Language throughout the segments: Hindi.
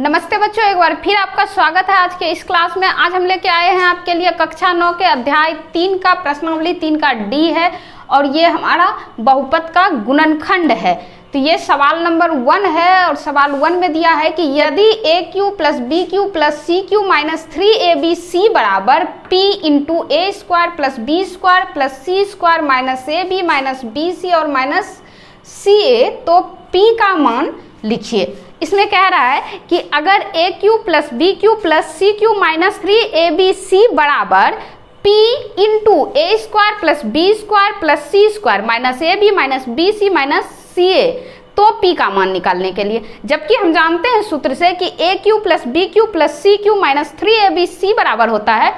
नमस्ते बच्चों, एक बार फिर आपका स्वागत है आज के इस क्लास में। आज हम लेके आए हैं आपके लिए कक्षा 9 के अध्याय 3 का प्रश्नावली 3 का डी है और ये हमारा बहुपद का गुणनखंड है। तो ये सवाल नंबर 1 है और सवाल 1 में दिया है कि यदि A cube plus B cube plus C cube minus 3ab बराबर p into A square plus B square plus C square minus A B minus B C और माइनस सी ए, तो p का मान लिखिए। इसमें कह रहा है कि अगर A cube plus B cube plus C cube minus 3abc बराबर p into A square plus B square plus C square minus A B minus B C minus C A, तो p का मान निकालने के लिए, जबकि हम जानते हैं सूत्र से कि A cube plus B cube plus C cube minus 3abc बराबर होता है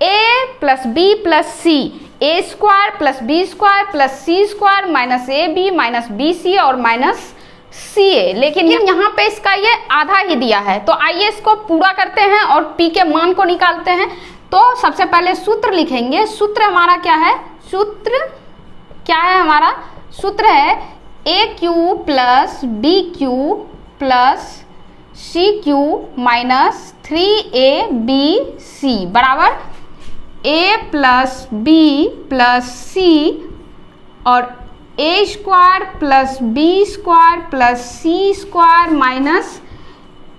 a plus B plus C, A square plus B square plus C square minus A B minus B C और माइनस सी ए। लेकिन यहाँ पे इसका ये आधा ही दिया है, तो आइए इसको पूरा करते हैं और p के मान को निकालते हैं। तो सबसे पहले सूत्र लिखेंगे। सूत्र हमारा क्या है? सूत्र क्या है हमारा? सूत्र है A cube plus B cube plus C cube minus 3abc बराबर a plus B plus C और A square plus B square plus C square minus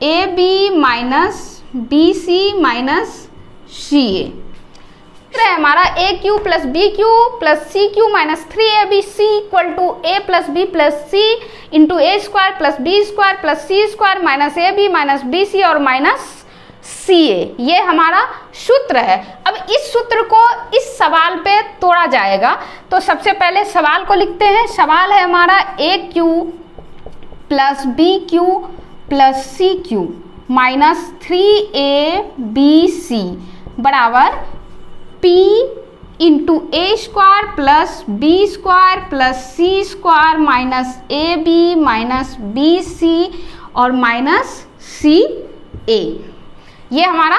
A B minus B C minus C A. हमारा A cube plus B cube plus C cube minus 3abc equal to A plus B plus C into A square plus B square plus C square minus A B minus B C और माइनस सी ए, ये हमारा सूत्र है। अब इस सूत्र को इस सवाल पे तोड़ा जाएगा, तो सबसे पहले सवाल को लिखते हैं। सवाल है हमारा A cube plus B cube plus C cube minus 3abc बराबर p into A square plus B square plus C square minus A B minus B C और माइनस सी ए, ये हमारा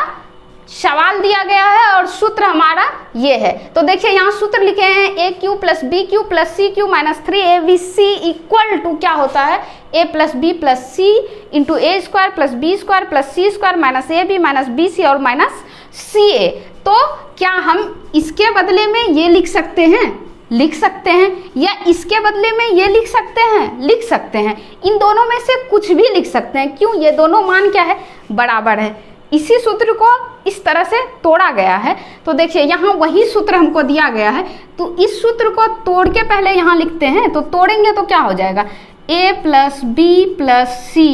सवाल दिया गया है और सूत्र हमारा ये है। तो देखिए यहाँ सूत्र लिखे हैं A cube plus B cube plus C cube minus 3abc equal to क्या होता है? A plus B plus C into A square plus B square plus C square minus A B minus B C और माइनस सी ए। तो क्या हम इसके बदले में ये लिख सकते हैं? लिख सकते हैं, या इसके बदले में ये लिख सकते हैं? लिख सकते हैं। इन दोनों में से कुछ भी लिख सकते हैं। क्यों? ये दोनों मान क्या है? बराबर है। इसी सूत्र को इस तरह से तोड़ा गया है। तो देखिए यहाँ वही सूत्र हमको दिया गया है, तो इस सूत्र को तोड़ के पहले यहाँ लिखते हैं। तो तोड़ेंगे तो क्या हो जाएगा? a plus B plus C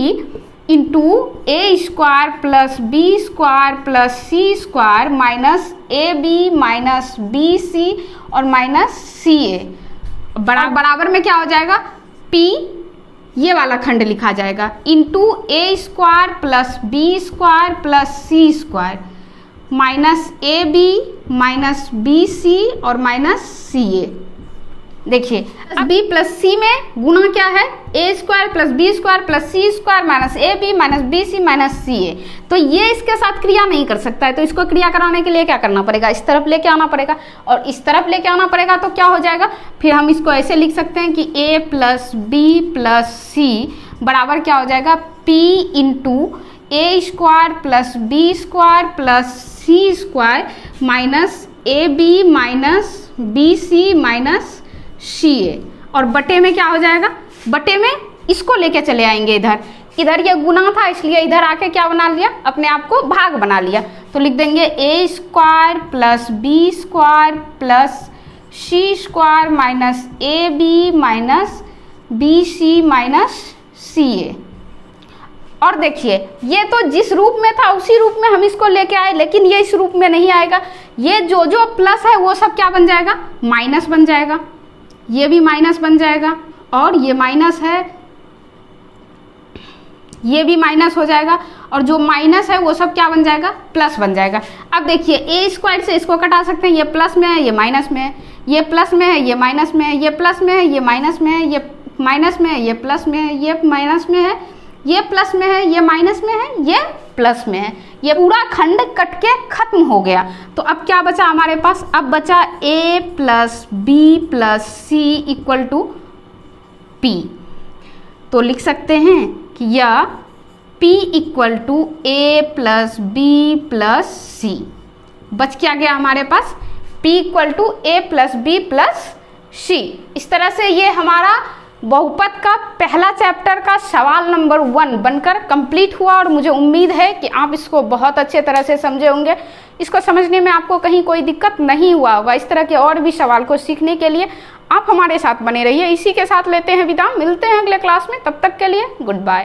into A square plus B square plus C square minus A B minus B C और माइनस सी ए बराबर में क्या हो जाएगा? p, ये वाला खंड लिखा जाएगा, into A square plus B square plus C square minus A B minus B C और माइनस सी ए। देखिए बी प्लस सी में गुणा क्या है? A square plus B square plus C square minus A B minus B C minus C A. तो ये इसके साथ क्रिया नहीं कर सकता है, तो इसको क्रिया कराने के लिए क्या करना पड़ेगा? इस तरफ लेके आना पड़ेगा और इस तरफ लेके आना पड़ेगा। तो क्या हो जाएगा? फिर हम इसको ऐसे लिख सकते हैं कि A plus B plus C बराबर क्या हो जाएगा? p into A square plus B square plus C square minus A B minus B C minus C A, और बटे में क्या हो जाएगा? बटे में इसको लेके चले आएंगे इधर। इधर ये गुना था इसलिए इधर आके क्या बना लिया? अपने आप को भाग बना लिया। तो लिख देंगे A square plus B square plus C square minus A B minus B C minus C A. और देखिए ये तो जिस रूप में था उसी रूप में हम इसको लेके आए, लेकिन ये इस रूप में नहीं आएगा। ये जो प्लस है वो सब क्या बन जाएगा? माइनस बन जाएगा। ये भी माइनस बन जाएगा और ये माइनस है, ये भी माइनस हो जाएगा, और जो माइनस है वो सब क्या बन जाएगा? प्लस बन जाएगा। अब देखिए ए स्क्वायर से इसको कटा सकते हैं। ये प्लस में है, ये माइनस में है, ये प्लस में है, ये माइनस में है, ये प्लस में है, ये माइनस में है, ये माइनस में है, ये प्लस में है, ये माइनस में है, ये प्लस में है, ये माइनस में है, ये प्लस में है। ये पूरा खंड कट के खत्म हो गया। तो अब क्या बचा हमारे पास? अब बचा a plus B plus C equal to p। तो लिख सकते हैं कि यह P equal to A plus B plus C. बच क्या गया हमारे पास, P equal to A plus B plus C. इस तरह से ये हमारा बहुपद का पहला चैप्टर का सवाल नंबर 1 बनकर कंप्लीट हुआ और मुझे उम्मीद है कि आप इसको बहुत अच्छे तरह से समझे होंगे। इसको समझने में आपको कहीं कोई दिक्कत नहीं हुआ होगा। इस तरह के और भी सवाल को सीखने के लिए आप हमारे साथ बने रहिए। इसी के साथ लेते हैं विदा, मिलते हैं अगले क्लास में, तब तक के लिए गुड बाय।